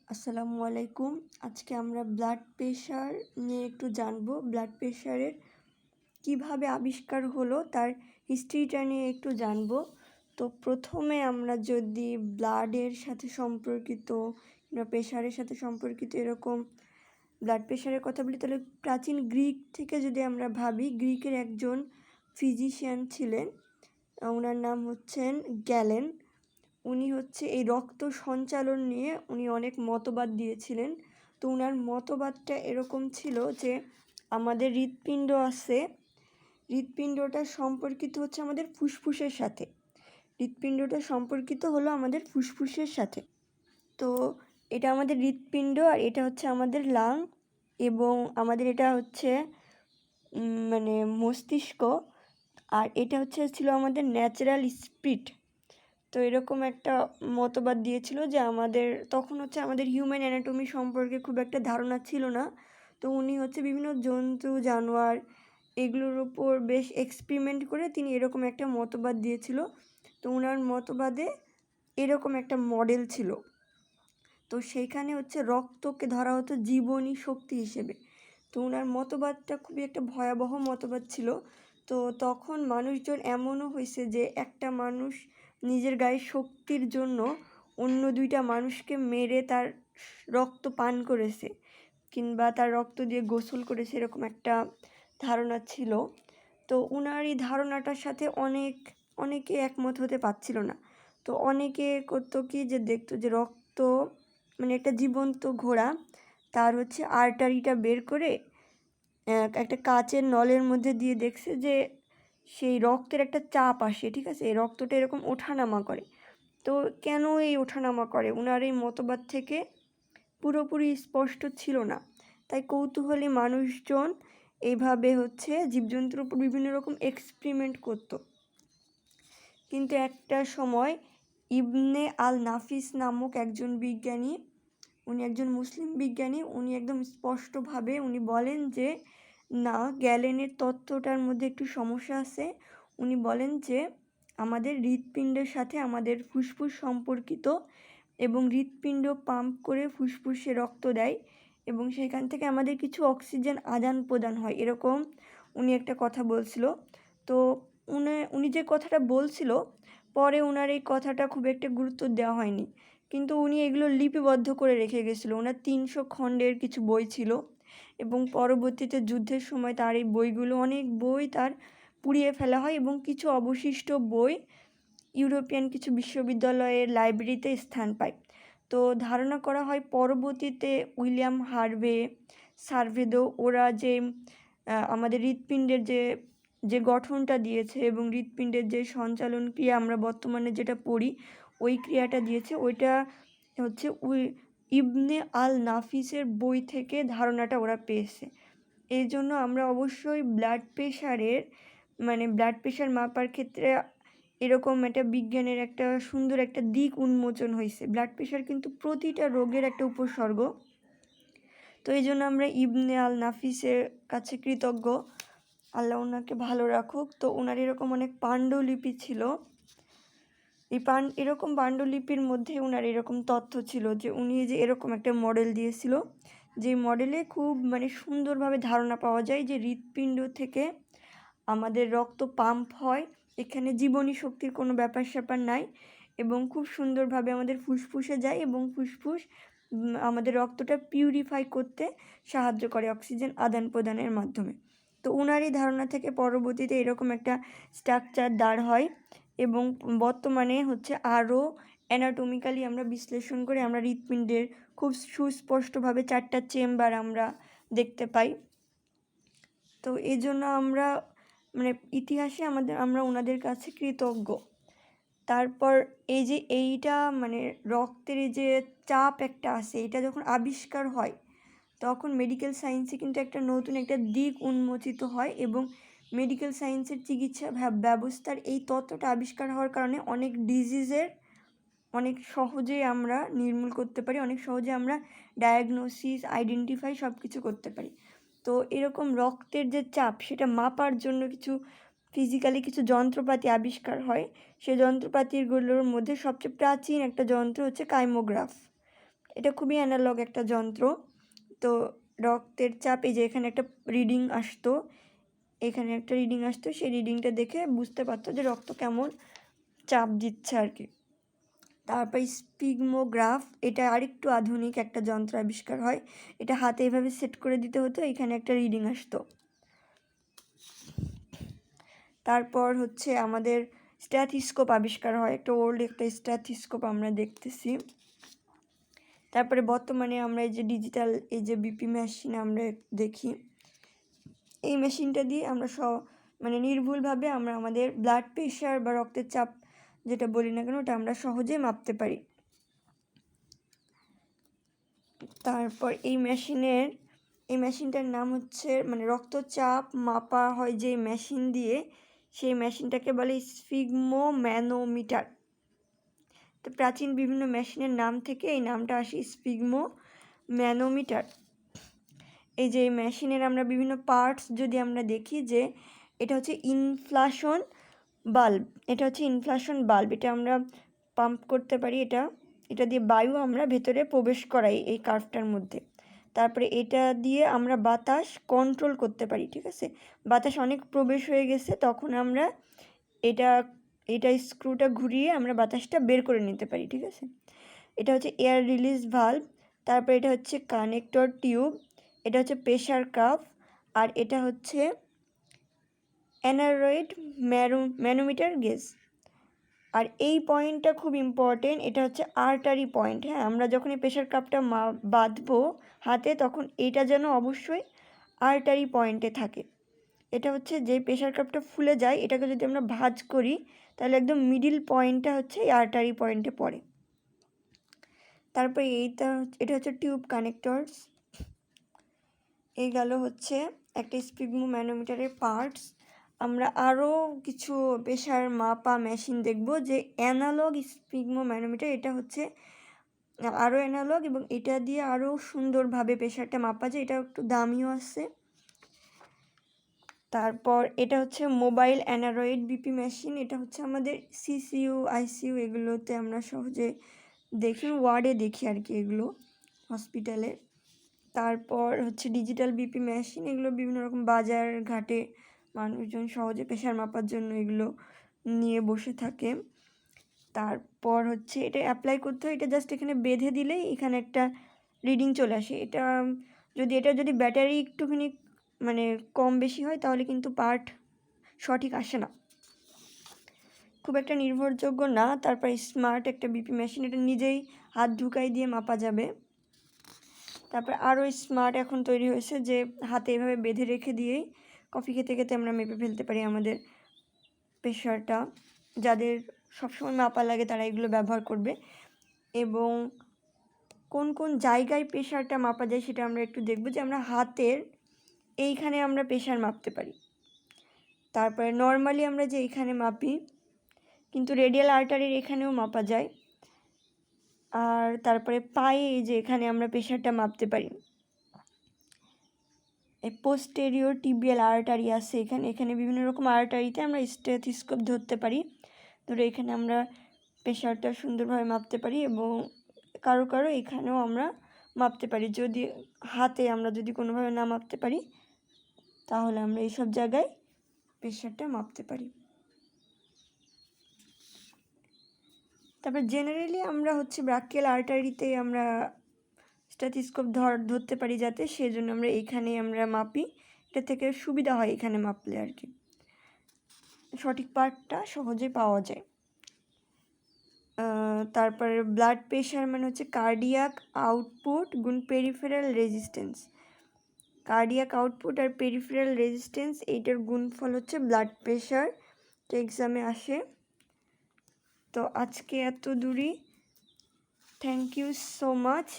আসসালামু আলাইকুম। আজকে আমরা ব্লাড প্রেশার নিয়ে একটু জানবো। ব্লাড প্রেশারের কিভাবে আবিষ্কার হলো তার হিস্ট্রিটা নিয়ে একটু জানবো। তো প্রথমে আমরা যদি ব্লাডের সাথে সম্পর্কিত কিংবা প্রেশারের সাথে সম্পর্কিত এরকম ব্লাড প্রেশারের কথা বলি, তাহলে প্রাচীন গ্রিক থেকে যদি আমরা ভাবি, গ্রিকের একজন ফিজিশিয়ান ছিলেন, ওনার নাম হচ্ছেন গ্যালেন। উনি হচ্ছে এই রক্ত সঞ্চালন নিয়ে উনি অনেক মতবাদ দিয়েছিলেন। তো ওনার মতবাদটা এরকম ছিল যে আমাদের হৃৎপিণ্ড আছে, হৃৎপিণ্ডটা সম্পর্কিত হচ্ছে আমাদের ফুসফুসের সাথে। হৃৎপিণ্ডটা সম্পর্কিত হলো আমাদের ফুসফুসের সাথে। তো এটা আমাদের হৃৎপিণ্ড আর এটা হচ্ছে আমাদের লাং, এবং আমাদের এটা হচ্ছে মানে মস্তিষ্ক, আর এটা ছিল আমাদের ন্যাচারাল স্পিরিট। তো এরকম একটা মতবাদ দিয়েছিল যে আমাদের তখন আমাদের হিউম্যান অ্যানাটমি সম্পর্কে খুব একটা ধারণা ছিল না। তো উনি বিভিন্ন জন্তু জানোয়ার এগুলোর উপর বেশ এক্সপেরিমেন্ট করে তিনি এরকম একটা মতবাদ দিয়েছিল। তো ওনার মতবাদে এরকম একটা মডেল ছিল। তো সেইখানে রক্তকে ধরা হতো জীবনী শক্তি হিসেবে। তো ওনার মতবাদটা খুবই একটা ভয়াবহ মতবাদ ছিল। তো তখন মানুষজন এমনও হয়েছে যে একটা মানুষ নিজের গায়ে শক্তির জন্য অন্য দুইটা মানুষকে মেরে তার রক্ত পান করেছে কিংবা তার রক্ত দিয়ে গোসল করেছে, এরকম একটা ধারণা ছিল। তো ওনার এই ধারণাটার সাথে অনেকে একমত হতে পারছিল না। তো অনেকে করতো কি, যে দেখতো যে রক্ত মানে একটা জীবন্ত ঘোড়া, তার আর্টারিটা বের করে একটা কাচের নলের মধ্যে দিয়ে দেখছে যে সেই রক্তের একটা চাপ আসে, ঠিক আছে, এই রক্তটা এরকম ওঠানামা করে। তো কেন এই ওঠানামা করে ওনার এই মতবাদ থেকে পুরোপুরি স্পষ্ট ছিল না। তাই কৌতূহলী মানুষজন এইভাবে জীবজন্তুর উপর বিভিন্ন রকম এক্সপেরিমেন্ট করতো। কিন্তু একটা সময় ইবনে আল নাফিস নামক একজন বিজ্ঞানী, উনি একজন মুসলিম বিজ্ঞানী, উনি একদম স্পষ্টভাবে উনি বলেন যে না, গ্যালেনের তত্ত্বটার মধ্যে একটু সমস্যা আছে। উনি বলেন যে আমাদের হৃৎপিণ্ডের সাথে আমাদের ফুসফুস সম্পর্কিত, এবং হৃৎপিণ্ড পাম্প করে ফুসফুসে রক্ত দেয় এবং সেখান থেকে আমাদের কিছু অক্সিজেন আদান প্রদান হয়, এরকম উনি একটা কথা বলছিল। তো উনি যে কথাটা বলছিল, পরে ওনার এই কথাটা খুব একটা গুরুত্ব দেওয়া হয়নি, কিন্তু উনি এগুলো লিপিবদ্ধ করে রেখে গেছিলো। ওনার 300 খণ্ডের কিছু বই ছিল, এবং পরবর্তীতে যুদ্ধের সময় তার এই বইগুলো, অনেক বই তার পুড়িয়ে ফেলা হয়, এবং কিছু অবশিষ্ট বই ইউরোপিয়ান কিছু বিশ্ববিদ্যালয়ের লাইব্রেরিতে স্থান পায়। তো ধারণা করা হয় পরবর্তীতে উইলিয়াম হার্ভে, সার্ভেদো, ওরা যে আমাদের হৃৎপিণ্ডের যে গঠনটা দিয়েছে এবং হৃৎপিণ্ডের যে সঞ্চালন ক্রিয়া আমরা বর্তমানে যেটা পড়ি, ওই ক্রিয়াটা দিয়েছে, ওইটা ইবনে আল নাফিসের বই থেকে ধারণাটা ওরা পেয়েছে। এই জন্য আমরা অবশ্যই ব্লাড প্রেশার মাপার ক্ষেত্রে এরকম একটা বিজ্ঞানের একটা সুন্দর একটা দিক উন্মোচন হয়েছে। ব্লাড প্রেশার কিন্তু প্রতিটা রোগের একটা উপসর্গ। তো এই জন্য আমরা ইবনে আল নাফিসের কাছে কৃতজ্ঞ, আল্লাহ ওনাকে ভালো রাখুক। তো ওনার এরকম অনেক পাণ্ডুলিপি ছিল, এরকম পাণ্ডুলিপির মধ্যে ওনার এরকম তথ্য ছিল যে উনি যে এরকম একটা মডেল দিয়েছিল, যে মডেলে খুব সুন্দরভাবে ধারণা পাওয়া যায় যে হৃৎপিণ্ড থেকে আমাদের রক্ত পাম্প হয়, এখানে জীবনী শক্তির কোনো ব্যাপার স্যাপার নাই, এবং খুব সুন্দরভাবে আমাদের ফুসফুসে যায় এবং ফুসফুস আমাদের রক্তটা পিউরিফাই করতে সাহায্য করে অক্সিজেন আদান প্রদানের মাধ্যমে। তো ওনার এই ধারণা থেকে পরবর্তীতে এরকম একটা স্ট্রাকচার দাঁড় হয়, এবং বর্তমানে আরও অ্যানাটমিক্যালি আমরা বিশ্লেষণ করে আমরা হৃৎপিণ্ডের খুব সুস্পষ্টভাবে 4টা চেম্বার আমরা দেখতে পাই। তো এই জন্য আমরা ইতিহাসে আমরা ওনাদের কাছে কৃতজ্ঞ। তারপর এইটা রক্তের এই যে চাপ একটা আছে, এটা যখন আবিষ্কার হয় তখন মেডিকেল সায়েন্সে কিন্তু একটা নতুন একটা দিক উন্মোচিত হয়, এবং মেডিকেল সায়েন্সের চিকিৎসা ব্যবস্থার এই তত্ত্বটা আবিষ্কার হওয়ার কারণে অনেক ডিজিজের অনেক সহজেই আমরা নির্মূল করতে পারি, অনেক সহজে আমরা ডায়াগনোসিস, আইডেন্টিফাই সব কিছু করতে পারি। তো এরকম রক্তের যে চাপ সেটা মাপার জন্য কিছু ফিজিক্যালি কিছু যন্ত্রপাতি আবিষ্কার হয়। সেই যন্ত্রপাতিগুলোর মধ্যে সবচেয়ে প্রাচীন একটা যন্ত্র কাইমোগ্রাফ। এটা খুবই অ্যানালগ একটা যন্ত্র। তো রক্তের চাপ, এই যে এখানে একটা রিডিং আসতো, সেই রিডিংটা দেখে বুঝতে পারতো যে রক্ত কেমন চাপ দিচ্ছে আর কি। তারপর স্পিগমোগ্রাফ, এটা আরেকটু আধুনিক একটা যন্ত্র আবিষ্কার হয়। এটা হাতে এভাবে সেট করে দিতে হতো, এখানে একটা রিডিং আসতো। তারপর হচ্ছে আমাদের স্ট্যাথিস্কোপ আবিষ্কার হয়, একটা ওল্ড একটা স্ট্যাথিস্কোপ আমরা দেখতেছি। তারপরে বর্তমানে আমরা এই যে ডিজিটাল এই যে বিপি মেশিন আমরা দেখি, এই মেশিনটা দিয়ে আমরা মানে নির্ভুলভাবে আমরা আমাদের ব্লাড প্রেশার বা রক্তের চাপ যেটা বলি না কেন ওটা আমরা সহজেই মাপতে পারি। তারপর এই মেশিনটার নাম হচ্ছে, মানে রক্তচাপ মাপা হয় যে মেশিন দিয়ে, সেই মেশিনটাকে বলে স্ফিগমোম্যানোমিটার। তো প্রাচীন বিভিন্ন মেশিনের নাম থেকে এই নামটা আসে স্ফিগমোম্যানোমিটার। এই যে মেশিনের আমরা বিভিন্ন পার্টস যদি আমরা দেখি, যে এটা হচ্ছে ইনফ্লাশন বাল্ব, এটা আমরা পাম্প করতে পারি, এটা দিয়ে বায়ু আমরা ভেতরে প্রবেশ করাই এই কার্ভটার মধ্যে। তারপরে এটা দিয়ে আমরা বাতাস কন্ট্রোল করতে পারি, ঠিক আছে। বাতাস অনেক প্রবেশ হয়ে গেছে, তখন আমরা এটা স্ক্রুটা ঘুরিয়ে আমরা বাতাসটা বের করে নিতে পারি, ঠিক আছে। এটা হচ্ছে এয়ার রিলিজ ভালভ। তারপর এটা হচ্ছে কানেক্টর টিউব, এটা হচ্ছে প্রেশার কাপ, আর এটা হচ্ছে অ্যানারয়েড ম্যানোমিটার গেজ। আর এই পয়েন্টটা খুব ইম্পর্টেন্ট, এটা হচ্ছে আর্টারি পয়েন্ট। হ্যাঁ, আমরা যখন এই প্রেশার কাপটা বাঁধবো হাতে, তখন এটা যেন অবশ্যই আর্টারি পয়েন্টে থাকে। এটা হচ্ছে যে প্রেশার কাপটা ফুলে যায়, এটাকে যদি আমরা ভাঁজ করি তাহলে একদম মিডিল পয়েন্টটা হচ্ছে এই আর্টারি পয়েন্টে পড়ে। তারপরে এটা হচ্ছে টিউব কানেক্টরস। এই গেল হচ্ছে একটা স্পিগমোম্যানোমিটারের পার্টস। আমরা আরও কিছু প্রেশার মাপা মেশিন দেখব, যে অ্যানালগ স্পিগমোম্যানোমিটার, এটা হচ্ছে আরও অ্যানালগ এবং এটা দিয়ে আরও সুন্দরভাবে প্রেশারটা মাপা যায়, এটা একটু দামিও আছে। তারপর এটা হচ্ছে মোবাইল অ্যানারয়েড বিপি মেশিন, এটা হচ্ছে আমাদের সিসিইউ আইসিইউ এগুলোতে আমরা সহজে দেখি, ওয়ার্ডে দেখি আর কি এগুলো হসপিটালে। তারপর হচ্ছে ডিজিটাল বিপি মেশিন, এগুলো বিভিন্ন রকম বাজার ঘাটে মানুষজন সহজে প্রেশার মাপার জন্য এগুলো নিয়ে বসে থাকে। তারপর হচ্ছে এটা অ্যাপ্লাই করতে হয়, এটা জাস্ট এখানে বেঁধে দিলেই এখানে একটা রিডিং চলে আসে। এটা যদি ব্যাটারি একটুখানি মানে কম বেশি হয় তাহলে কিন্তু পার্ট সঠিক আসে না, খুব একটা নির্ভরযোগ্য না। তারপর স্মার্ট একটা বিপি মেশিন, এটা নিজেই হাত ঢুকাই দিয়ে মাপা যাবে। তারপর আরও স্মার্ট এখন তৈরি হয়েছে, যে হাতে এভাবে বেঁধে রেখে দিয়েই কফি খেতে খেতে আমরা মেপে ফেলতে পারি আমাদের প্রেশারটা। যাদের সবসময় মাপা লাগে তারা এগুলো ব্যবহার করবে। এবং কোন কোন জায়গায় প্রেশারটা মাপা যায় সেটা আমরা একটু দেখব, যে আমরা হাতের এইখানে আমরা প্রেশার মাপতে পারি। তারপরে নর্মালি আমরা যে এইখানে মাপি, কিন্তু রেডিয়াল আর্টারির এখানেও মাপা যায়। আর তারপরে পায়ে যে এখানে আমরা প্রেশারটা মাপতে পারি। এই পোস্টেরিয়র টিবিয়াল আর্টারি আছে এখানে বিভিন্ন রকম আর্টারিতে আমরা স্টেথোস্কোপ ধরতে পারি, ধরে এখানে আমরা প্রেশারটা সুন্দরভাবে মাপতে পারি। এবং কারো এখানেও আমরা মাপতে পারি। যদি হাতে আমরা যদি কোনোভাবে না মাপতে পারি তাহলে আমরা এইসব জায়গায় প্রেশারটা মাপতে পারি। তারপর জেনারেলি আমরা হচ্ছে ব্রাকিয়াল আর্টারিতে আমরা স্টেথোস্কোপ ধরতে পারি, যাতে সেজন্য আমরা এইখানে আমরা মাপি, এটা থেকে সুবিধা হয় এখানে মাপলে আর কি, সঠিক পার্টটা সহজে পাওয়া যায়। তারপরে ব্লাড প্রেশার মানে হচ্ছে কার্ডিয়াক আউটপুট গুণ পেরিফেরাল রেজিস্ট্যান্স। কার্ডিয়াক আউটপুট আর পেরিফেরাল রেজিস্ট্যান্স এইটার গুণফল হচ্ছে ব্লাড প্রেশার, তো এক্সামে আসে। তো আজকে এত দূরই। Thank you so much.